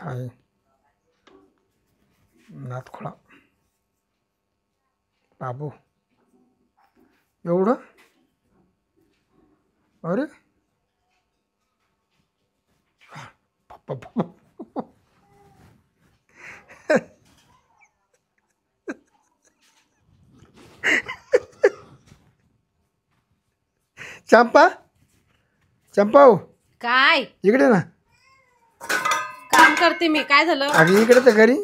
काय नातखोळा बाबू एवढं अरे चंपा चंपा हो काय इकडे ना काम करते मी. काय झालं? अगं इकडे तर घरी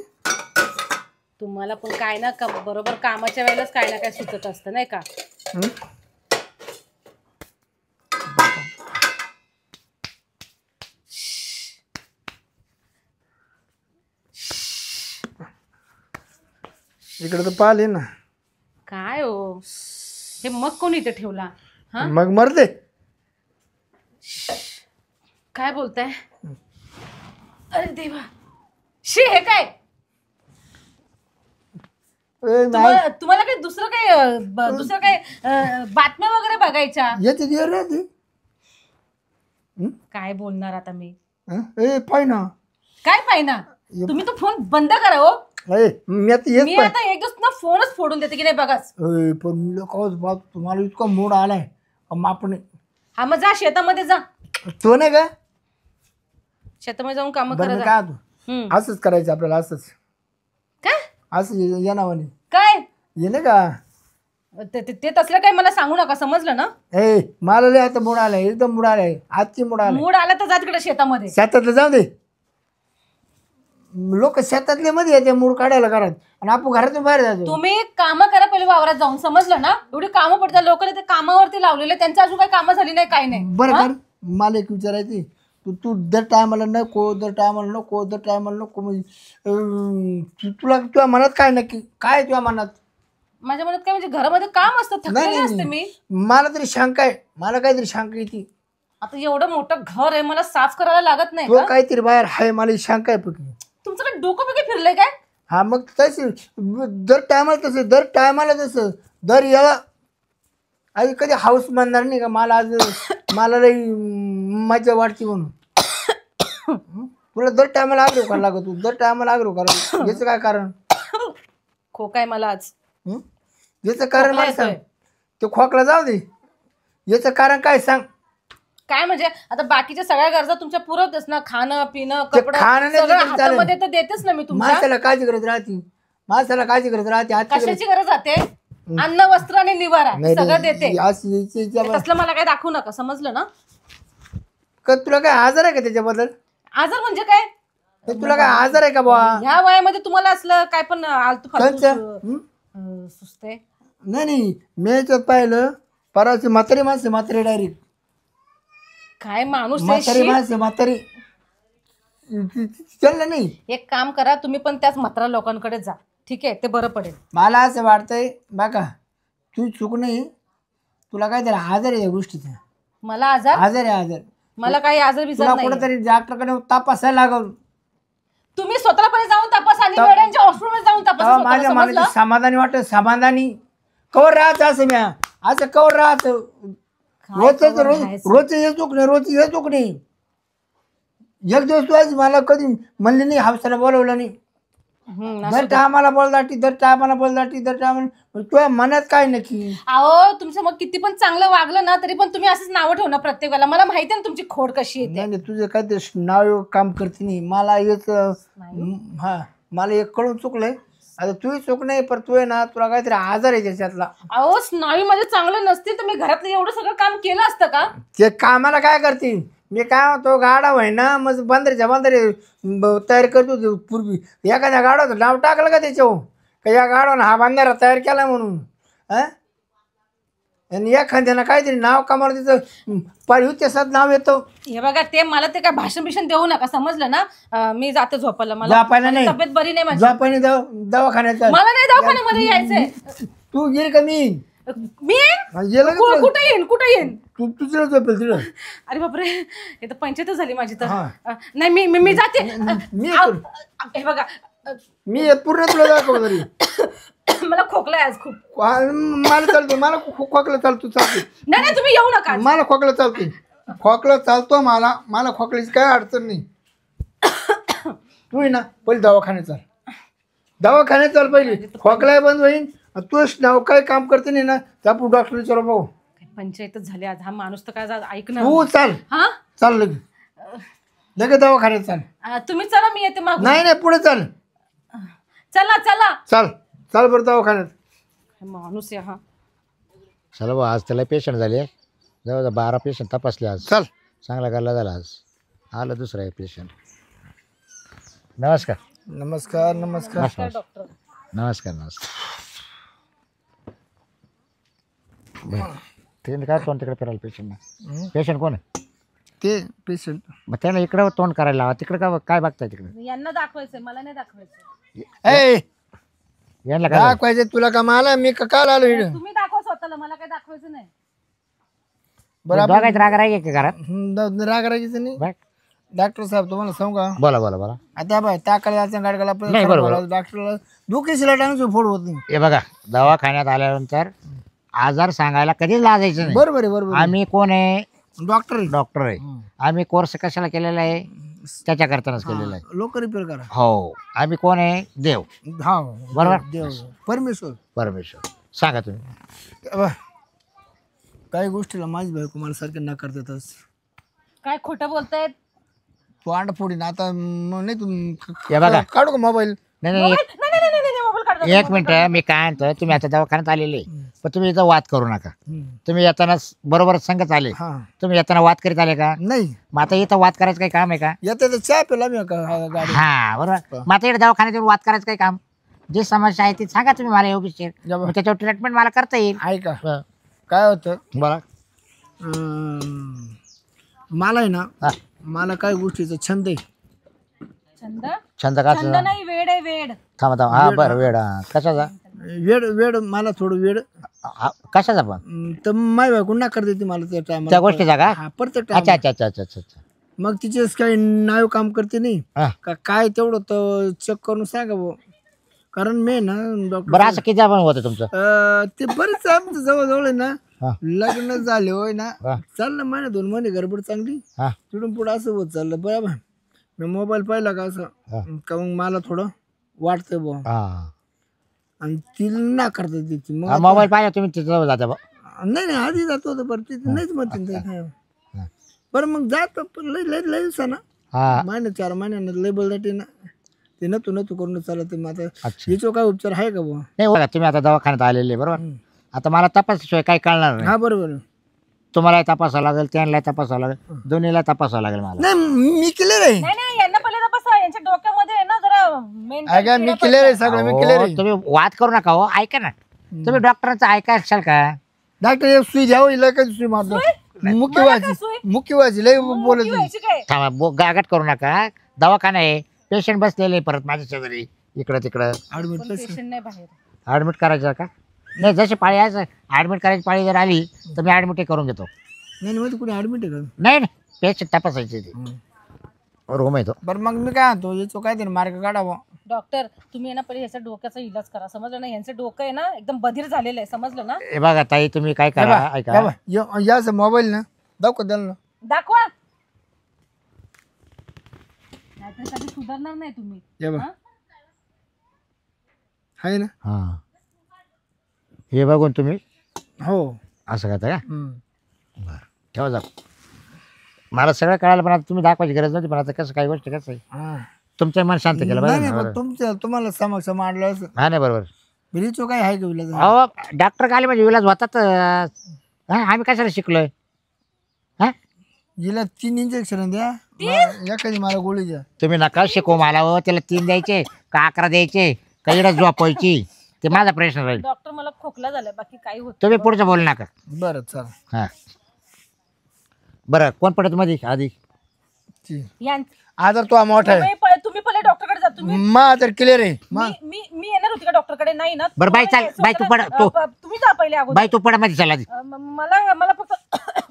तुम्हाला पण काय ना बरोबर कामाच्या वेळेलाच काय ना काय सुचत असतं नाही का? इकडे तर पाहिले ना. काय हो हे मग कोणी इथे ठेवला? हा मग मरते काय बोलताय? अरे देवा शी हे काय? तुम्हाला काही दुसरं काही बातम्या वगैरे बघायच्या? येते काय बोलणार आता मी? पाय ना काय पाहिना? तुम्ही तो फोन बंद करा हो. मी आता मी आता एक दिवस ना फोनच फोडून देते की नाही बघाच. पण तुम्हाला इतका मूड आलाय आपण हा मग जा शेतामध्ये जा. तो नाही का शेतामध्ये जाऊन काम बरं करा. काय तू असंच करायचं आपल्याला असंच काय असं या नावाने काय ये ना का ते तसलं काय मला सांगू नका समजलं ना? मला लय आता मूड आलाय एकदम मूड आलाय आजची मूड आलाय. मूड आला तर जा तिकडे शेतामध्ये. शेतातलं जाऊ दे लोक शेतातले मध्ये येते मूड काढायला घरात आणि आपण घरातून बाहेर जातो. तुम्ही काम करा पहिले वावरात जाऊन समजलं ना? एवढी कामं पडतात लोकांना ते कामावरती लावलेले त्यांची अजून काही कामं झाली नाही काही नाही. बरं कर मला एक विचारायची तू दर टायमाला नको दर टायमाला नको म्हणजे तुझ्या मनात काय नक्की काय तुझ्या मनात? माझ्या मनात काय म्हणजे घरामध्ये काम असतं थकलेले असते मी. मला तरी शंका आहे मला काहीतरी शंका येते. आता एवढं मोठं घर आहे मला साफ करायला लागत नाही तो काहीतरी बाहेर आहे मला शंका आहे फक्त. तुमचं काय डोकं बिकं फिरलंय काय? हा मग तसं दर टायमाला तसं दर याला आई कधी हाऊस बांधणार नाही का मला लई मजा वाटते म्हणून तुला दर टायमाला आग्रह करायला लागत तू दर टायमाला आग्रह करा याचं काय कारण? खोकाय मला आज. याचं कारण मला सांग. ते खोकला जाऊ दे याचं कारण काय सांग? काय म्हणजे आता बाकीच्या सगळ्या गरजा तुमच्या पुरवतेच ना खाणं पिणं कपडे खाणं सगळं हातामध्ये तर देतेच ना मी तुमच्या. माणसाला काळजी करत राहते कशाची गरज राहते? अन्न वस्त्र आणि निवारा सगळं देते. तसलं मला काय दाखवू नका समजलं ना? तुला काय आजार आहे का त्याच्याबद्दल? आजार म्हणजे काय? तुला काय आजार आहे का बा? ह्या वयामध्ये तुम्हाला असलं काय पण आलतू फालतू सुचते? नाही मी याच्यात पाहिलं परवाची म्हातारी डायरेक्ट काय माणूस म्हातारी चाललं नाही. एक काम करा तुम्ही पण त्याच म्हातारा लोकांकडे जा ठीक आहे ते बरं पडेल. मला असं वाटतंय बघा तू चूक नाही तुला काहीतरी आजार आहे या गोष्टीचा. मला आजार आहे मला काही आजार बिजार नाही. कुठेतरी डॉक्टरकडे तपासायला लागल. तुम्ही स्वतःकडे जाऊन तपासा आणि वेड्यांच्या हॉस्पिटलमध्ये जाऊन तपासा. माझ्या मनाची समाधानी वाटत समाधानी कवर राहत असं कवर राहत रोज हे चूक नाही एक दिवस तू आज मला कधी म्हणले नाही हावसाला बोलवलं नाही. दर टायमाला बोलदाटी तुझ्या मनात काय नक्की? अहो तुमचं मग किती पण चांगलं वागलं ना तरी पण तुम्ही असंच नावं ठेवणार प्रत्येक वेळेला. मला माहिती आहे ना तुमची खोड कशी येते. नाही तुझं काहीतरी नाव काम करते नाही मला एक मला एक कळून चुकलंय. आता तूही चूक नाही पण तू आहे ना तुला काहीतरी आजार आहे त्याच्यातला. अहो स्नायू माझे चांगले नसतील तर मी घरातलं एवढं सगळं काम केलं असतं का? ते कामाला काय करते मी काय म्हणतो गाडा व्हाय ना मग बंदरीच्या तयार करतो पूर्वी एखाद्या गाडाचं नाव टाकलं का त्याच्यावर का या गाडानं हा बांधारा तयार केला म्हणून आणि एखाद्यानं काहीतरी नाव कामाला तिचं परित्यसात नाव येतं. हे बघा ते मला ते काय भाषण देऊ नका समजलं ना? मी जाते झोपायला. मला तब्येत बरी नाही माझी. झोपायला दवाखान्यात मला नाही दवाखान्यामध्ये यायचंय. तू गेली का मी कुठे येईन तू तुझं झोपेल तिला. अरे बापरे हे तर पंचायत झाली माझी तर. नाही मी जाते. हे बघा मी पूर्ण तुला दाखव तरी मला खोकला आज खूप. मला चालतो मला खोकला चालतो नाही तुम्ही येऊ नका. मला खोकला चालतो मला खोकल्याची काय अडचण नाही. तू आहे ना पहिले दवाखान्यात चाल. दवाखान्यात चाल पहिले. खोकलाय बंद होईन. तू नाव काय काम करते नाही ना त्या आपण डॉक्टर विचारू भाऊ. पंचायतच झाली आज. हा माणूस तर काय ऐकणार. तू चाल. हा चाल लगेच दवाखान्यात चाल. तुम्ही चला मी येते मागून. नाही पुढे चाल. चला चला चाल चाल बरं दवाखान्यात. माणूस आहे हा. चला भाऊ आज त्याला पेशंट झाले. जवळ 12 पेशंट तपासले आज. चाल. चांगला गल्ला झाला आज. आलं दुसरं आहे पेशंट. नमस्कार. नमस्कार नमस्कार. डॉक्टर नमस्कार नमस्कार. ते काय तोंड तिकडे फिरायला पेशंट. पेशंट कोण आहे ते पेशंट. मग त्याला इकडं तोंड करायला लावा. तिकडे काय बघताय तिकडे. यांना दाखवायचंय मला नाही दाखवायचं. यांना काय दाखवायचे तुला का मला मी काल आलो इकडे. तुम्ही दाखवा स्वतःला मला काय दाखवायचं नाही. बघायचं राग राग का घरात. राग रागायचं नाही. बघ. डॉक्टर साहेब तुम्हाला सांगू का. बोला बोला बोला. आता बाय टाकायला जायचं गाडगाला नाही, बरोबर. डॉक्टरला दुखीशीला टाकून फोड होत नाही. हे बघा दवाखान्यात आल्यानंतर आजार सांगायला कधीच लाजायचं नाही. बरोबर आहे बरोबर. आम्ही कोण आहे. डॉक्टर डॉक्टर आहे. आम्ही कोर्स कशाला केलेला आहे त्याच्या करतानाच केलेला आहे. लोक रिपेअर करा. हो आम्ही कोण आहे देव. हा बरोबर. देव परमेश्वर. परमेश्वर. सांगा तुम्ही. काही गोष्टीला माझी बायको मला सारखे नकार देतच. काय खोटं बोलतायत. तू अंड फोडीन आता नाही हे बघा. तू काढू का मोबाईल. नाही नाही, नाही, नाही, नाही, नाही, मोबाईल काढ. एक मिनिट मी काय म्हणतो. तुम्ही आता दवाखान्यात आलेले पण तुम्ही इथं वाद करू नका. तुम्ही येताना बरोबर संगत आले. हा तुम्ही येताना वाद करीत आले का. नाही मग आता इथं वाद करायचं काही काम आहे का. येते तर चहा पेला मी गाडी. हा बरोबर. मग आता इकडे दवाखान्यात येऊन वाद करायचं काही काम. जी समस्या आहे ती सांगा तुम्ही मला योग्य. त्याच्यावर ट्रीटमेंट मला करता येईल. ऐका काय होतं बोला. मला आहे ना हा. मला काय गोष्टीचा छंद आहे. छंद छंद का. छंद नाही वेड आहे वेड. थांबा थांबा. हा बरं वेळ. कशाचा. वेड वेड मला थोडं वेड. कशाचा पण. तर माय बायको नकार देते मला त्या त्या टायमाला. गोष्टीचा का. प्रत्येक अच्छा time. अच्छा अच्छा अच्छा अच्छा. मग तिचेच काही नाव काम करते नाही हा. का काय तेवढं तर चेक करून सांगा भाऊ. कारण मी ना बरं डॉक्टर असं किती आपण होतं तुमचं. ते बरेच आमचं जवळजवळ आहे ना हा. लग्न झाले होय ना. हा. चाललं महिना 2 महिने गडबड चांगली. हा तिथून पुढं असं होत चाललं बरोबर. मी मोबाईल पाहिला का असं हा. का मग मला थोडं वाटतंय बुवा. हा. आणि तिला ना करता तिची मग हा, मोबाईल पाहिजे तुम्ही तिथं जाता बा. नाही नाही आधी जातो होतं बरं तिथे नाहीच म्हणते हा. बरं मग जात लय लय लय दिवसा ना हा महिने 4 महिन्यानं लय बलदाटी ना ते नतू करून चालत. मग आता अच्छा. याच्यावर काय उपचार आहे का बुवा. नाही बघा तुम्ही आता दवाखान्यात आलेले बरोबर. आता मला तपासल्याशिवाय काही कळणार नाही. हा बरोबर. तुम्हाला तपासावं लागेल त्यांना तपासावं लागेल दोन्हीला तपासावं लागेल मला. नाही मी क्लिअर आहे. नाही नाही यांना पहिले तपासा. यांच्या डोक्यामध्ये आहे ना जरा ऐका मी क्लिअर आहे सगळं मी क्लिअर अहो, आहे. तुम्ही वाद करू नका हो. ऐका ना तुम्ही डॉक्टरांचं ऐका असाल का. डॉक्टर एक सुई द्यावं हिला काय सुई मारतो मुख्य वाजी लय बोलत नाही. काय. थांबा गागाट करू नका. दवाखाना आहे पेशंट बसलेले परत माझ्या शेजारी इकडं तिकडं. ऍडमिट पेशंट नाही बाहेर. ऍडमिट करायचं का. नाही जशी पाळी आहे ऍडमिट करायची पाळी जर आली तर मी ऍडमिट करून घेतो. नाही मध्ये कुणी ऍडमिट आहे का. नाही नाही पेशंट तपासायचे ते रूम आहे तो. बरं मग मी काय म्हणतो याचं काय तरी मार्ग काढावा. डॉक्टर तुम्ही ना पहिले ह्याच्या डोक्याचा इलाज करा. समजलं ना. यांचं डोकं आहे ना एकदम बधीर झालेलं आहे. समजलं ना. हे बघा ताई तुम्ही काय करा ऐका. याच मोबाईल ना दाखव द्याल ना. दाखवा. नाहीतर कधी सुधारणार नाही तुम्ही. ये बघ हा? आहे ना. हा हे बघून तुम्ही हो असं करता का. बरं ठेवा जा. मला सगळं कळायला पण आता तुम्ही दाखवायची गरज नव्हती. पण आता कसं काही गोष्ट कसं आहे हा. तुमचं मन शांत केलं नाही बरं. नाही पण तुमच्या तुम्हाला समक्ष मांडलं असं हा नाही बरोबर. बिलीचो काय आहे का विलाज. अहो डॉक्टर आले म्हणजे इलाज होतात. हा आम्ही कशाला शिकलोय. हा हिला 3 इंजेक्शन द्या एखादी मला गोळी द्या. तुम्ही नका शिकवू मला हो. त्याला 3 द्यायचे का 11 द्यायचे का इकडे झोपायची ते माझा प्रश्न राहील. डॉक्टर मला खोकला झालाय बाकी काही होत. तुम्ही पुढचं बोलू नका. बरं चला. हा बरं कोण पडत मध्ये आधी. आजार तो मोठा आहे. तुम्ही पहिले डॉक्टरकडे जा. तुम्ही मा तर क्लिअर आहे. मी येणार होती का डॉक्टरकडे. नाही ना. बरं बाई चाल बाई तू पड तू तुम्ही जा पहिले अगोदर. बाई तू पड मध्ये चला आधी. मला फक्त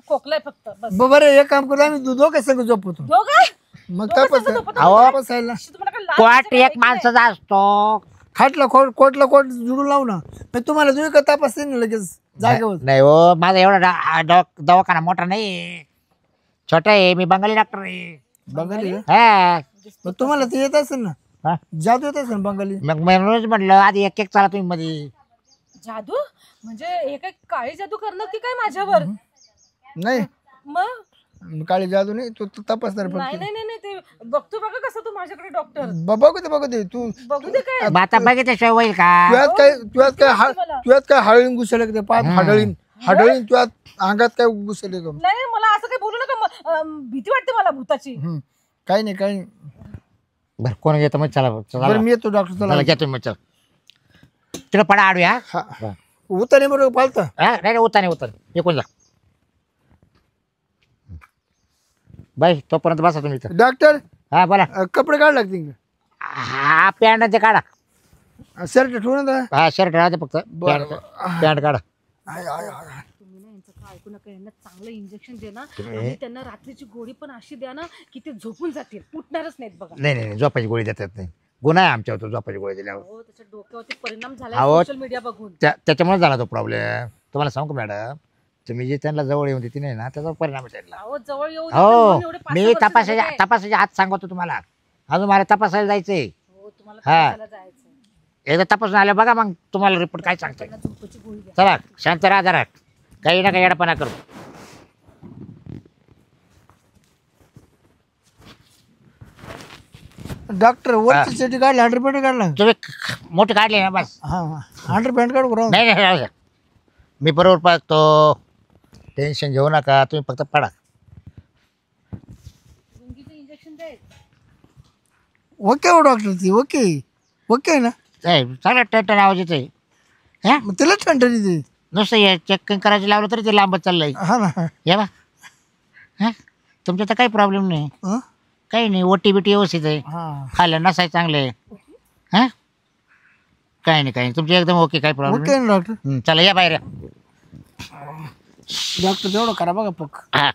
खोकलाय फक्त बस. बरं एक काम करू आम्ही दोघं संग झोपतो. दोघं मग दोघं संग झोपत अहो. तपासायला तुम्हाला काय लाज कोट वाटते एक का? माणसाचा असतो. खाटला कोटला कोट जुडून लावू ना. मग तुम्हाला तुम्ही का तपासते ना लगेच जागेवर. नाही हो माझा एवढा दवाखाना मोठा नाही छोटा आहे. मी बंगाली डॉक्टर आहे. बघायला हा दिसतो. मग तुम्हाला ते येत असेल ना, हा? जादू येत असेल बंगाली. मग म्हणूनच म्हटलं आधी एक एक चाला तुम्ही मध्ये. जादू म्हणजे हे काय काळी जादू करणार की काय माझ्यावर? नाही मग काळी जादू नाही, तू तपासणार नाही फक्त. नाही नाही नाही, ते बघतो बघा कसं तू माझ्याकडे डॉक्टर. बघू दे तू. बघू दे काय. मग आता बघितल्याशिवाय होईल का? तुझ्यात काय हळीन घुसले का? पाच हाडळीन तुझ्यात अंगात काय घुसले का? नाही मला असं काही बोलू नका. भीती वाटते मला भूताची. काही नाही. बरं कोण घेतं मग चला बरं मी येतो डॉक्टर. चला घ्या तुम्ही मग चला. तिकडे पडा आडूया. उतारे बरोबर पालता. नाही उतार एकूण जा बाई तोपर्यंत बसा तुम्ही इथं. डॉक्टर हा बोला. कपडे काढ लागतील हा पॅन्ट ते काढा. का? शर्ट ठेवू ना. हा शर्ट राहते फक्त पॅन्ट काढा. तुम्ही ना यांचं काय ऐकू नका. यांना चांगलं इंजेक्शन दे ना आणि त्यांना रात्रीची गोळी पण अशी द्या ना की ते झोपून जातील, उठणारच नाहीत बघा. नाही झोपायची गोळी देतात नाही. गुन्हा आहे आमच्यावर तो झोपायची गोळी दिल्यावर. हो त्याच्या डोक्यावरती परिणाम झाला अहो, सोशल मीडिया बघून. त्याच्यामुळे झाला तो प्रॉब्लेम. तुम्हाला सांगू का मॅडम, तुम्ही जे त्यांना जवळ येऊन देते नाही ना त्याचा परिणाम आहे त्यांना. अहो जवळ येऊ दे, हो म्हणून एवढे 5-6 मी वर्ष झाले काय? तपासाच्या हात सांगतो तुम्हाला. अजून मला तपासायला जायचंय. हो तुम्हाला हा. तपासायला जायचं. एकदा तपासून आलं बघा मग तुम्हाला रिपोर्ट काय सांगते. त्यांना झोपेची गोळी द्या. चला शांत राहा जरा, काही ना काही येडापणा करू. डॉक्टर वरची चटी काढली, 100% काढला. तुम्ही मोठे काढले ना बस. हा 100% काढू राहू. नाही राहू द्या. मी बरोबर पाहतो, टेन्शन घेऊ नका, तुम्ही फक्त पडा. गुंगीचं इंजेक्शन द्यायचं. ओके हो डॉक्टर ती ओके ना. चांगला टन आवाज येतोय. हा मग तिला ठणठणी दे. नुसतं हे चेकिंग करायचं लावलं तरी ते लांबच चाललंय. हा ना. या बा हा तुमचा तर काही प्रॉब्लेम नाही. हं? काही नाही, ओटी बिटी व्यवस्थित आहे. हा खाल्लं नसाय चांगले. हा काही नाही तुमचे एकदम ओके, काही प्रॉब्लेम ओके ना डॉक्टर. नाही. चला या बाहेर. डॉक्टर तेवढं करा बघा पक्क. हा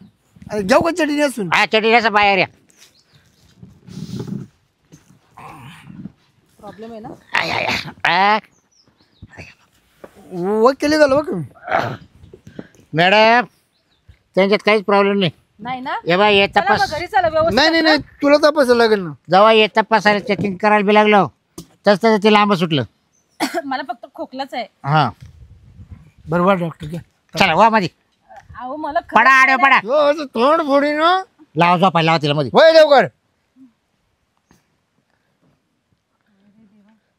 अरे जाऊ का चटी नेसून? हा चढीला बाहेर या. प्रॉब्लेम आहे ना. I, I, I. ओके झालं बघ. मॅडम त्यांच्यात काहीच प्रॉब्लेम नाही. नाही ना. ये बा ये चला तपास मग घरी चला व्यवस्थित. नाही तुला तपासायला लागेल ना. जेव्हा ये तपासायला चेकिंग करायला बी लागलो तसं ते लांब सुटलं. मला फक्त खोकलाच आहे. हा बरोबर डॉक्टर घ्या. चला वा मध्ये अहो मला पडा आडव पडा. तोंड फोडी ना. लावा झोपायला लावा तिला मध्ये. वय लवकर.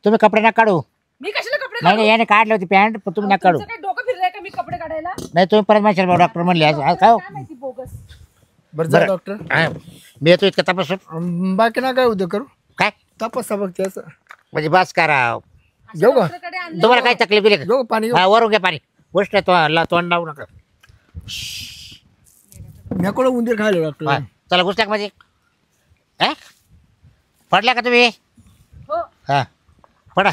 तुम्ही कपडे नका काढू. मी कशाला कपडे नाही याने काढली होती पॅन्ट पण तुम्ही नका काढू. तुमचं काय डोकं फिरलंय का मी कपडे काढायला? नाही तुम्ही परत माझ्या डॉक्टर म्हणले आज काय काय माहिती बोगस. बरं जा डॉक्टर. हा. मी येतो इतकं तपासून. बाकी ना काय उद्या करू. काय तपासा बघ त्याचं. म्हणजे बस करा. घेऊ का? डॉक्टरकडे आणलं. तुम्हाला काही तकलीफ दिली का? घेऊ पाणी घेऊ. हा वरून घ्या पाणी. गोष्ट तोंड लावू नका. मेकडं उंदीर खायला डॉक्टर. हा. चला घुसल्या मध्ये. हा पडल्या का तुम्ही? हो हा पडा.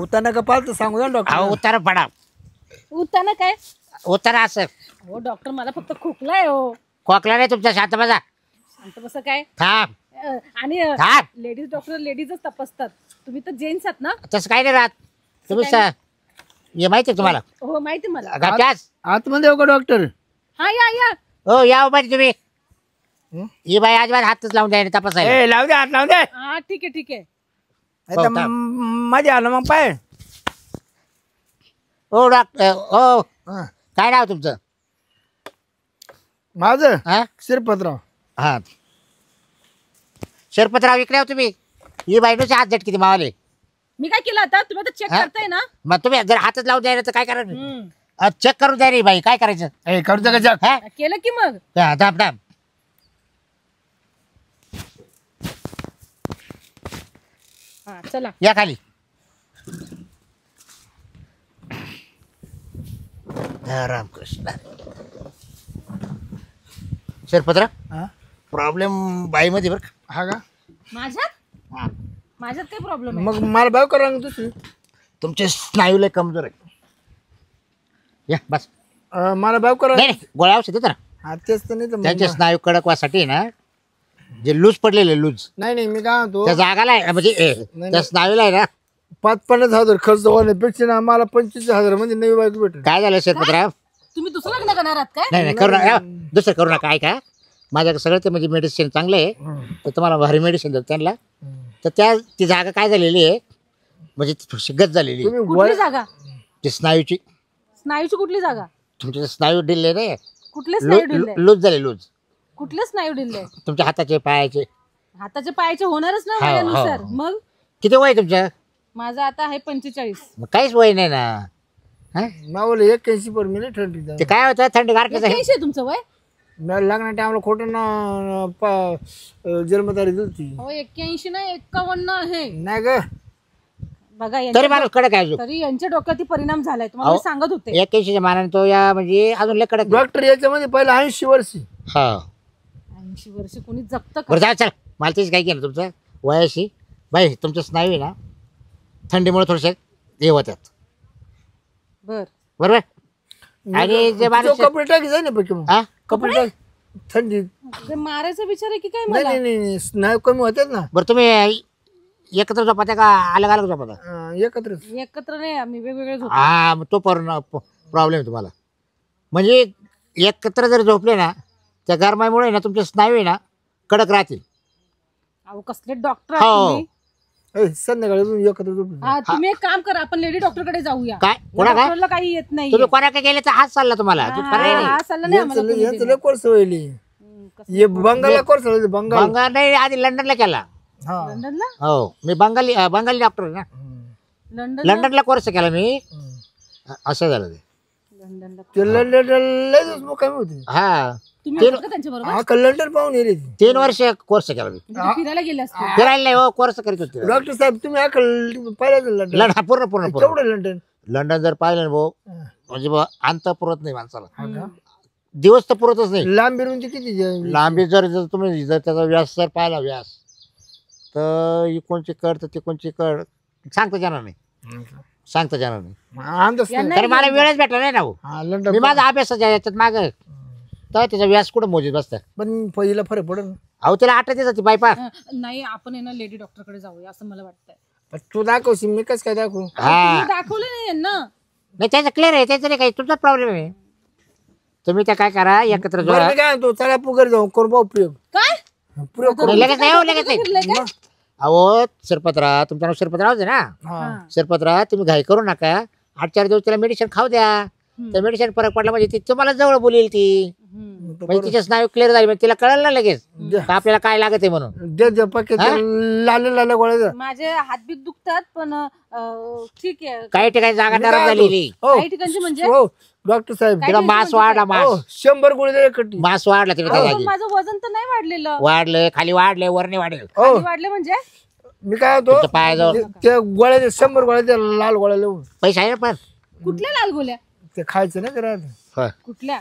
उताना का पालत सांगू ना हा डॉक्टर. उतारा पडा. उताना काय? उतारा असं. हो डॉक्टर मला फक्त खोकला आहे. हो खोकला नाही तुमच्या शांत बसा. शांत बसं काय. थांब आणि थांब. लेडीज डॉक्टर लेडीजच तपासतात. तुम्ही तर जेंट्स आहात ना. तसं काही नाही राहत. तुम्ही हे माहिती आहे तुम्हाला. हो माहिती मला. घाबक्यास. आतमध्ये येऊ का डॉक्टर? हा या या. हो या बाई तुम्ही. हं? ही बाई अजिबात हातच लावून द्या तपासायला. ए लावू दे हात लावू दे. हा ठीक आहे. आता माझ्या आलं मग पाय. हो डॉक्टर हो हा. काय नाव तुमचं? माझं हा शिरपतराव. हा शरपतराव इकडे हो तुम्ही. ही बाईनुचे हात झटके मावाले. मी काय केलं आता? तुम्ही आता चेक हा? करताय ना. मग तुम्ही जर हातच लावून द्यायला तर काय करायचं? हम्म. चेक करून द्या रे बाई. काय करायचं? ए करू का जग? हा केलं की मग. थांब थांब. हा चला या खाली. रामकृष्ण. शरपतराव हा प्रॉब्लेम बाईमध्ये बरं का. हा का? माझ्यात हा. माझ्यात काही प्रॉब्लेम आहे? मग मला बाय करा ना दुसरी. तुमचे स्नायू लय कमजोर आहे. या बस. मला बाय करा. नाही नाही, गोळ्या औषध देतो ना. हा तेच तर नाही तर त्यांचे मग- स्नायू कडक व्हासाठी ना जे लूज पडलेले लूज नाही मी काय म्हणतो त्या जागाला आहे म्हणजे त्या स्नायूला आहे ना. 50-50 हजार खर्च होण्यापेक्षा ना मला 25,000 मध्ये नवी बायको भेटेल. काय झालं शेतपत्राव? तुम्ही दुसरं लग्न करणार आहात काय? नाही नाही करू नका. दुसरं करू नका. ऐका माझ्याकडे सगळं ते म्हणजे मेडिसिन चांगलं आहे. तर तुम्हाला भारी मेडिसिन देतो त्यांना. तर ती जागा काय झालेली आहे म्हणजे ती थोडीशी गत झालेली आहे. तुम्ही कुठली जागा? ती स्नायूची स्नायूची कुठली जागा? तुमचे स्नायू डिल्ले नाही कुठले स्नायू डिल्ले? लूज झाले लूज. कुठले स्नायू डिल्ले? तुमच्या हाताचे पायाचे. हाताचे पायाचे होणारच ना हो, वयानुसार. हो. मग किती वय तुमचं? माझं आता आहे 45. मग काहीच वय नाही ना. हा? मावलं 81 पर मिनिट ठरली ते काय होतं थंडी गारठीचं आहे. 81 आहे तुमचं वय? लग्ना टाइमला खोटं ना जन्मतारीख दिली हो 81 नाही 51 आहे. नाही ग. बघा तरी यांच्या माणूस कडक आहे अजून. तरी यांच्या डोक्यात परिणाम झालाय तुम्हाला मी सांगत होते. 81च्या मानाने तो या म्हणजे अजून लय कडक आहे. डॉक्टर याच्यामध्ये पहिला 80 वर्षी. हा 80 वर्ष कोणी जगतं का? बरं जा चल मला तेच काय केलं तुमचं वयाशी बाई तुमचं स्नायू आहे ना थंडीमुळे थोडेसे हे होतात बर बरोबर. आणि जे माणूस कपडे टाकी जाय ना पैकी मग. हा कपडे टाक थंडी. ते मारायचा विचार आहे की काय नाही मला? नाही नाही स्नायू कमी होतात ना. बरं तुम्ही एकत्र झोपता का अलग अलग झोपता? एकत्रच. एकत्र नाही आम्ही वेगवेगळे झोपतो. हा मग तो प्रॉब्लेम तुम्हाला म्हणजे एकत्र जर झोपले ना त्या गरमाईमुळे ना तुमचे स्नायू आहे ना कडक राहतील. अहो कसले डॉक्टर हो. आहात तुम्ही? संध्याकाळी तुम्ही एकत्र झोपले. हा तुम्ही एक काम करा आपण लेडी डॉक्टर कडे जाऊया. काय कोणा काय डॉक्टरला काही येत नाही. तुम्ही कोणाकडे गेले तर हाच चालला तुम्हाला पर्याय नाही. हा सल्ला नाही आम्हाला कोणी यांचं दिला. लय कोर्स व्हायली. कसं? हे बंगालला कोर्स व्हायचे बंगाल. बंगाल नाही आधी लंडनला केला. हा. लंडनला? हो मी बंगाली डॉक्टर आहे ना. लंडन लंडनला कोर्स केला मी. असं झालं ते. लंडनला ते लंडनला लय दिवस मुक्कामी होते. हा तुम्ही होता का त्यांच्या बरोबर? हा का लंडन पाहून येते. 3 वर्ष कोर्स केला मी. फिरायला गेले असते. फिरायला नाही हो कोर्स करीत होते. डॉक्टर साहेब तुम्ही पाहिलं लंडन. लंडन पूर्ण पूर्ण पूर्ण केवढं लंडन. लंडन जर पाहिलं ना भाऊ म्हणजे अंत पुरत नाही माणसाला. दिवस तर पुरतच नाही. लांबी रुंदी किती लांबी जर तुम्ही जर त्याचा व्यास जर पाहिला व्यास तर इकोणची कड तर तिकोणची कड सांगता जाणार नाही. सांगता जाणार नाही. अंदाज नाही. कारण मला वेळच भेटला नाही ना भाऊ. हा लंडन मी माझा अभ्यासाच्या याच्यात माग तर त्याचा व्यास कुठं मोजीत बसता. पण पहिला फरक पडेल ना. अहो त्याला 8 दिवस ती बायपा. नाही आपण आहे ना लेडी डॉक्टर कडे जाऊया असं मला वाटतंय. पण तू दाखवशील मी कसं काय दाखवू. हा तुम्ही दाखवलं नाही यांना. नाही त्याचं क्लिअर आहे त्याचं नाही काही तुमचा प्रॉब्लेम आहे. तुम्ही त्या काय करा एकत्र जोडा. बरं मी काय म्हणतो चला पुगर जाऊ करू भाऊ प्रयोग. काय? प्रयोग करू. नाही, लगेच नाही हो लगेच नाही. फिरलंय काय? अहो शिरपतराव तुमचं नाव शिरपतरावच आहे ना. हा. शिरपतराव तुम्ही घाई करू नका. 8-4 दिवस त्याला मेडिसिन खाऊ द्या. त्या मेडिसिन फरक पडला म्हणजे ती तुम्हाला जवळ बोलेल ती. म्हणजे तिचे स्नायू क्लिअर झाले म्हणजे तिला कळलं ना लगेच का आपल्याला काय लागत आहे म्हणून. दे पक्के लाल लाल गोळ्या. माझे हातबीत दुखतात पण ठीक आहे. काही ठिकाणी जागा नरम झालेली. हो काही ठिकाणी म्हणजे हो डॉक्टर साहेब तिला मास वाढला हो मास 100 गोळी द्या एकटी. मास वाढला तिला त्या पण जागी. माझं वजन तर नाही वाढलेलं. वाढले खाली वाढले वरने वाढेल. हो खाली वाढले म्हणजे मी काय तुमच्या होतो पायाजवळ त्या गोळ्या 100 गोळ्या त्या लाल गोळ्या लावून पैसे आहे ना पण. कुठल्या लाल गोल्या? ते खायचं ना जरा. होय. कुठल्या?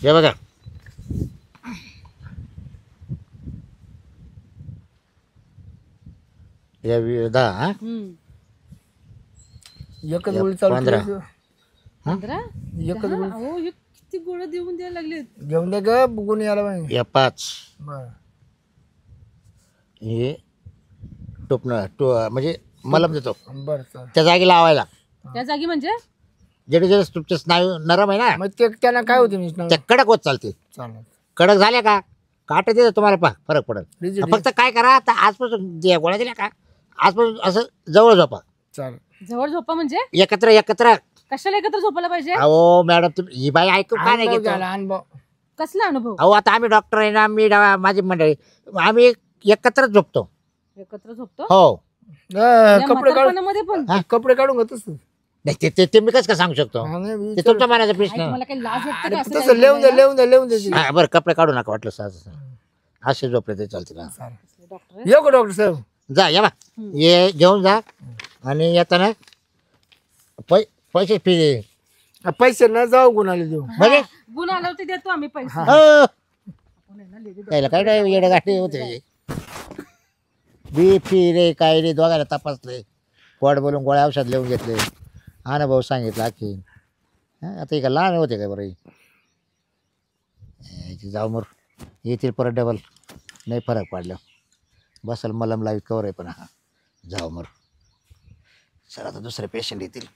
हे बघा या 10 हा एकच गोळी चालू 15. ठेवायची. 15? एकच गोळी अहो हे किती गोळ्या देऊन द्यायला लागलेत. घेऊन दे ग बघून यायला पाहिजे. या 5 बरं. हे टोपणं म्हणजे मलम देतो बरं चालेल. त्या जागी लावायला. त्या जागी म्हणजे जेणे जेणे तुमचे स्नायू नरम आहे ना मग ते त्यांना काय होते मिस्टर. त्या कडक होत चालते. चालेल. कडक झाल्या का काट देतो तुम्हाला फरक पडेल. Rigid. फक्त काय करा आता आजपासून जे गोळ्या दिल्या का आजपासून असं जवळ झोपा. चालेल. जवळ झोपा म्हणजे एकत्र कशाला एकत्र झोपायला पाहिजे? अहो मॅडम तुम्ही ही बाई ऐकून का नाही अनुभव घेतो. झाला, अनुभव. कसला अनुभव? अहो आता आम्ही डॉक्टर आहे ना मी माझी मंडळी आम्ही एकत्रच झोपतो. एकत्र झोपतो? हो या कपडे काढून म्हातारपणामध्ये पण? कपडे काढून घेतोस तू. नाही ते मी कसं काय सांगू शकतो. हा, नाही, ते विचार. तुमच्या मनाचा आई, प्रश्न. तुम्हाला काही लाज वाटते का असं तसं काही लिहून दे बोलायला? लिहून दे लिहून दे. हा बरं कपडे काढू नका वाटलं सहज असे झोपले ते चालतील ना. चालेल. डॉक्टर आहे? येऊ का डॉक्टर साहेब. जा या बा ये घेऊन जा आणि येताना पैसे फी दे. पैसे न जाऊ गुणाला देऊ. म्हणजे गुण आल्यावर ते देतो आम्ही पैसे. हो आपण आहे ना lady त्याला काय नाही येडे गाठी होते बी फी रे काय रे दोघायला तपासले पोट बोलून गोळ्या औषध लिहून घेतले. अनुभव सांगितला की आता का लहान होते काय बरं जाऊ मर येतील परत डबल नाही फरक पडला बसल मलम लावी कवर आहे पण हा जाऊ मर सर आता दुसरे पेशंट येतील.